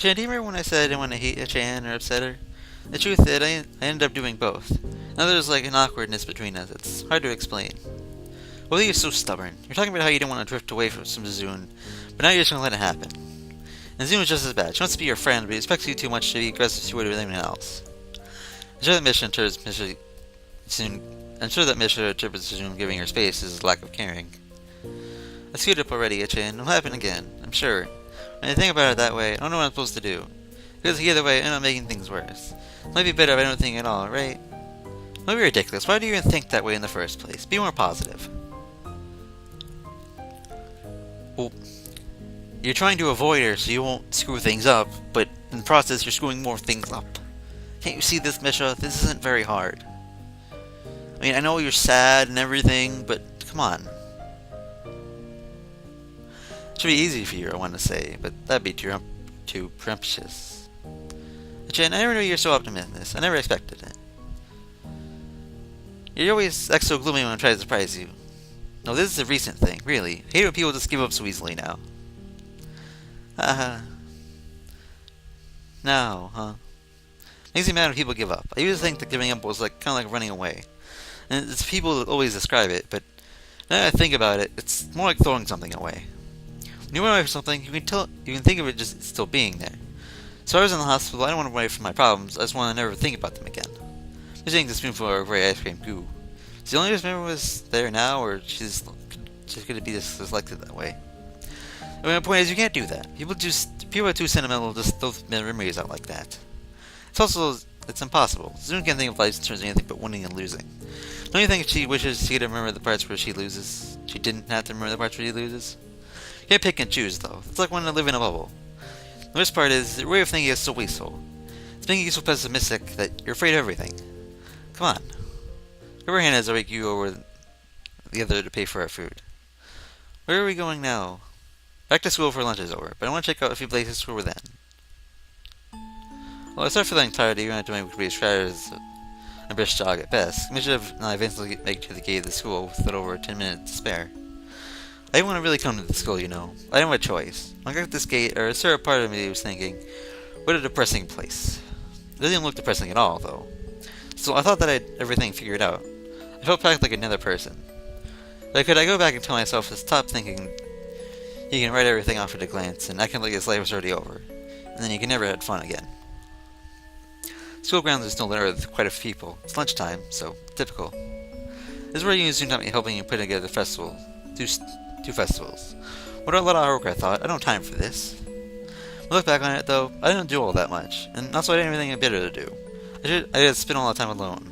Chan, do you remember when I said I didn't want to hate a Chan or upset her? The truth is, I ended up doing both. Now there's like an awkwardness between us. It's hard to explain. Well, you're so stubborn. You're talking about how you didn't want to drift away from Zune, but now you're just going to let it happen. And Zune is just as bad. She wants to be your friend, but she expects you too much to be aggressive she would with anyone else. I'm sure that Misha interprets Zune giving her space is lack of caring. I screwed up already, Ichin. It'll happen again, I'm sure. When I think about it that way, I don't know what I'm supposed to do. Because either way, I end up making things worse. It might be better if I don't think at all, right? It might be ridiculous. Why do you even think that way in the first place? Be more positive. Well, you're trying to avoid her so you won't screw things up, but in the process you're screwing more things up. Can't you see this, Misha? This isn't very hard. I mean, I know you're sad and everything, but come on. It should be easy for you, I want to say, but that'd be too presumptuous. Jen, I never knew you were so optimistic. I never expected it. You're always act so gloomy when I try to surprise you. No, this is a recent thing, really. I hate when people just give up so easily now. Haha. Now, huh? Makes me mad when people give up. I used to think that giving up was kind of like running away. And it's people that always describe it, but now that I think about it, it's more like throwing something away. When you run away from something, you can think of it just still being there. So I was in the hospital, I don't want to run away from my problems, I just want to never think about them again. I'm just eating a spoonful of gray ice cream goo. Is the only reason Memory was there now, or she's going to be selected that way? I mean, my point is, you can't do that. People are too sentimental to just throw memories out like that. It's impossible. Zune can't think of life in terms of anything but winning and losing. Don't you think she wishes she could remember the parts where she loses? She didn't have to remember the parts where she loses? You can't pick and choose, though. It's like wanting to live in a bubble. The worst part is, your way of thinking is so wasteful. It's making you so pessimistic that you're afraid of everything. Come on. Your hand is like you over the other to pay for our food. Where are we going now? Back to school for lunch is over, but I want to check out a few places for then. Well, I start feeling tired even after my weekly strategies and brisk jog at best. Misha and I eventually make it to the gate of the school with over 10 minutes to spare. I didn't want to really come to the school, you know. I didn't have a choice. When I got to this gate, a certain part of me was thinking, what a depressing place. It doesn't even look depressing at all, though. So I thought that I had everything figured out. I felt back like another person. Like, could I go back and tell myself to stop thinking you can write everything off at a glance and act like his life was already over, and then you can never have fun again. School grounds are still there with quite a few people. It's lunchtime, so typical. This is where you soon got me helping you put together two festivals. What a lot of work, I thought. I don't have time for this. When I look back on it, though, I didn't do all that much, and also I didn't have anything better to do. I did spend all that time alone.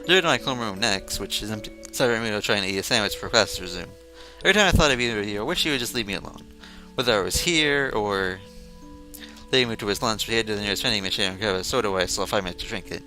I did it in my clone room next, which is empty. Sorry, I'm trying to eat a sandwich for class to resume. Every time I thought of either of you, I wish you would just leave me alone. Whether I was here, or they moved to his lunch, we headed to the nearest vending machine and grabbed a soda while I still had 5 minutes to drink it.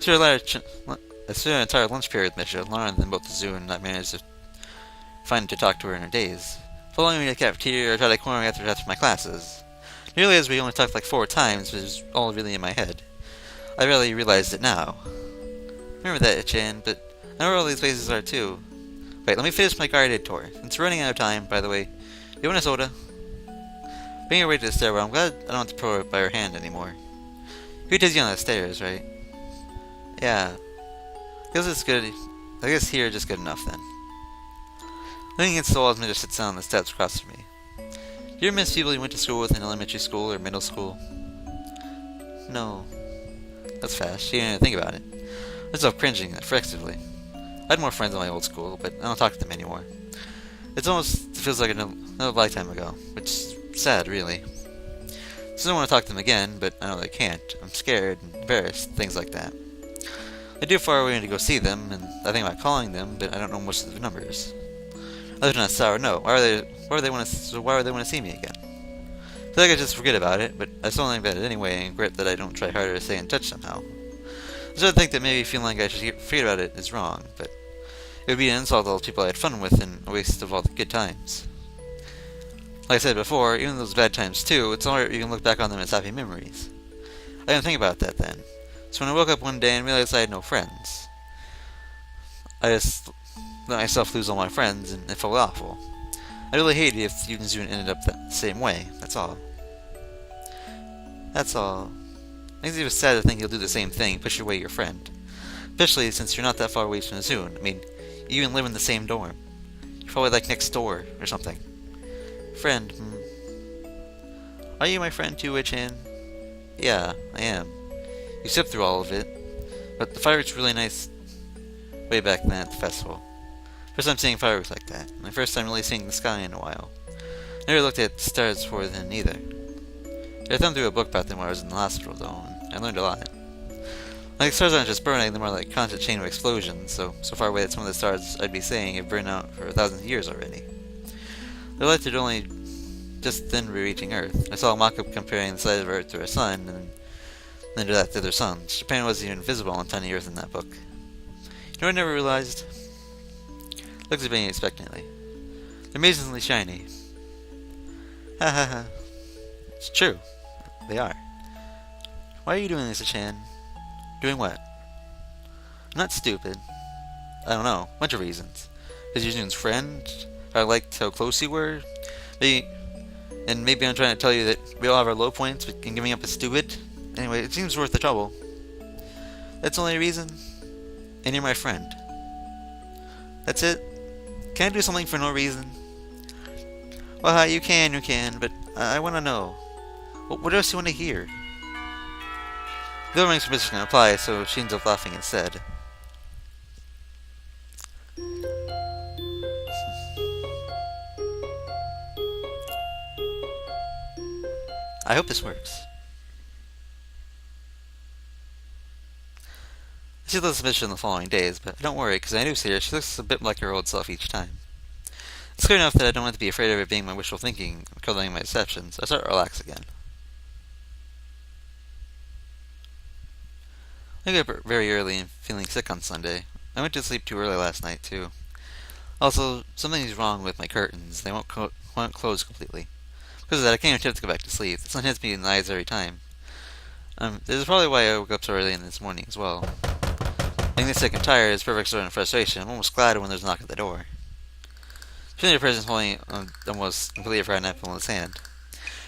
I spent an entire lunch period with Misha, longer than both the zoo and not managed to find to talk to her in her days. Following me to the cafeteria, I tried to corner me after my classes. Nearly as we only talked like 4 times, which was all really in my head. I barely realized it now. Remember that, Ichan, but I know where all these places are too. Wait, let me finish my guided tour. Since we're running out of time, by the way, you want a soda? Bring your way to the stairwell. I'm glad I don't have to pull her by her hand anymore. Who does you on the stairs, right? Yeah. I guess here just good enough then. Leaning against the wall as Misha sits down on the steps across from me. Do you ever miss people you went to school with in elementary school or middle school? No. That's fast. She didn't even think about it. I was still cringing reflexively. I had more friends in my old school, but I don't talk to them anymore. It feels like another lifetime ago, which is sad, really. So I don't want to talk to them again, but I know they can't. I'm scared and embarrassed, things like that. They're too far away to go see them, and I think about calling them, but I don't know most of the numbers. Other than a sour no. Why would they want to see me again? I feel like I just forget about it, but I still think about it anyway and regret that I don't try harder to stay in touch somehow. I sort of think that maybe feeling like I should forget about it is wrong, but it would be an insult to all the people I had fun with and a waste of all the good times. Like I said before, even those bad times too, it's alright you can look back on them as happy memories. I didn't think about that then. So when I woke up one day and realized I had no friends, I just let myself lose all my friends and it felt awful. I really hate it if you and Zune ended up the same way. That's all. That's all. Makes it even sad to think you'll do the same thing, push away your friend. Especially since you're not that far away from Zune. I mean, you even live in the same dorm. You're probably like next door or something. Friend, Are you my friend too, Chan? Yeah, I am. You slept through all of it. But the fireworks were really nice way back then at the festival. First time seeing fireworks like that. My first time really seeing the sky in a while. Never looked at the stars before then either. I thumbed through a book about them while I was in the hospital though, and I learned a lot. Like, stars aren't just burning, they're more like constant chain of explosions, so far away that some of the stars I'd be seeing have burned out for thousands of years already. Their light had only just then reaching Earth. I saw a mock-up comparing the size of Earth to our sun, and then to that to their suns. Japan wasn't even visible on tiny Earth in that book. You know what I never realized? Looks at me expectantly. They're amazingly shiny. Ha ha ha. It's true. They are. Why are you doing this, Chan? Doing what? I'm not stupid. I don't know. Bunch of reasons. Because you're Jun's friend? I liked how close you were? Maybe I'm trying to tell you that we all have our low points, but giving up is stupid? Anyway, it seems worth the trouble. That's the only reason? And you're my friend. That's it? Can I do something for no reason? Well, you can, but I want to know. What else do you want to hear? The other makes permission to reply, so she ends up laughing instead. I hope this works. She does submission the following days, but don't worry, because I do see her. She looks a bit like her old self each time. It's clear enough that I don't have to be afraid of it being my wishful thinking or coloring my deceptions. I start to relax again. I got up very early and feeling sick on Sunday. I went to sleep too early last night, too. Also, something's wrong with my curtains. They won't close completely. Because of that, I can't even attempt to go back to sleep. The sun hits me in the eyes every time. This is probably why I woke up so early in this morning as well. Being this sick and tired is perfect sort of frustration. I'm almost glad when there's a knock at the door. Feeling a person holding almost completely fried apple in his hand.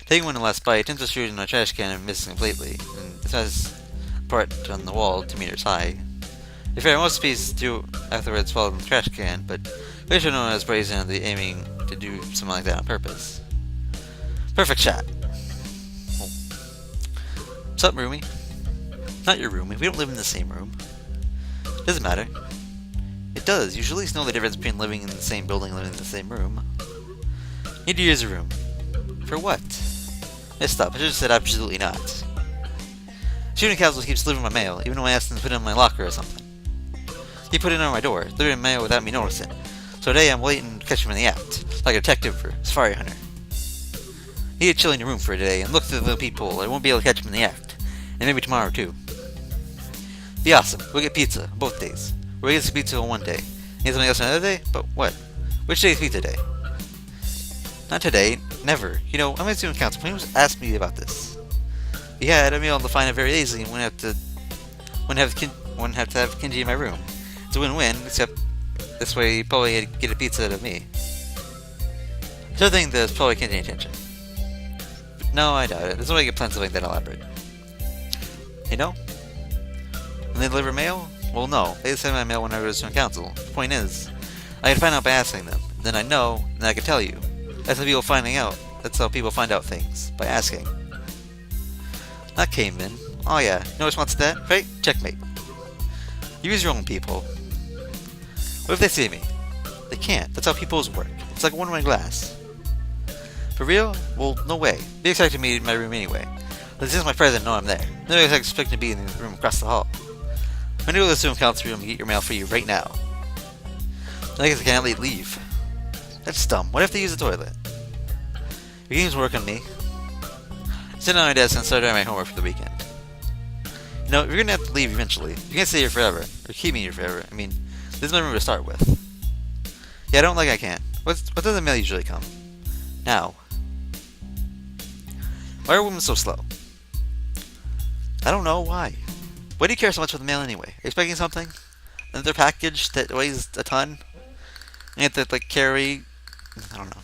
Taking one last bite, attempts to shoot in a trash can and misses completely, and it has part on the wall 2 meters high. To be fair, most pieces do afterwards fall in the trash can, but we should know as brazen at the aiming to do something like that on purpose. Perfect shot. Oh. What's up, roomie? Not your roomie. We don't live in the same room. Doesn't matter. It does. You should at least know the difference between living in the same building and living in the same room. Need to use a room. For what? Messed up. I should have said absolutely not. Shooting Council keeps delivering my mail, even though I asked him to put it in my locker or something. He put it on my door, delivering mail without me noticing. So today I'm waiting to catch him in the act, like a detective or safari hunter. Need to chill in your room for a day and look through the peephole. I won't be able to catch him in the act. And maybe tomorrow too. Be awesome. We'll get pizza both days. We'll get some pizza on one day. Need something else another day? But what? Which day is pizza day? Not today. Never. You know, I'm a student council. Please ask me about this. If you had, I'd be able to find it very easily and wouldn't have to have Kenji in my room. It's a win-win, except this way you probably get a pizza out of me. So I think there's probably Kenji intention. But no, I doubt it. There's no way I get plans something that elaborate. You know? When they deliver mail? Well, no. They send my mail when I go to student council. The point is, I can find out by asking them. Then I know, and then I can tell you. That's how people finding out. That's how people find out things. By asking. Not cavemen. Oh yeah, no response to that? Right? Checkmate. Use your own people. What if they see me? They can't. That's how peoples work. It's like one way glass. For real? Well, no way. They expected me in my room anyway. But since my president know I'm there, nobody expected to be in the room across the hall. I'm gonna go to the student council room and get your mail for you right now. I guess I can't leave. That's dumb. What if they use the toilet? Your games work on me. Sit on my desk and start doing my homework for the weekend. You know, you're gonna have to leave eventually. You can't stay here forever, or keep me here forever. I mean, this is my room to start with. Yeah, I don't like I can't. What does the mail usually come? Now. Why are women so slow? I don't know why. Why do you care so much about the mail anyway? Are you expecting something? Another package that weighs a ton? And you have to, like, carry... I don't know.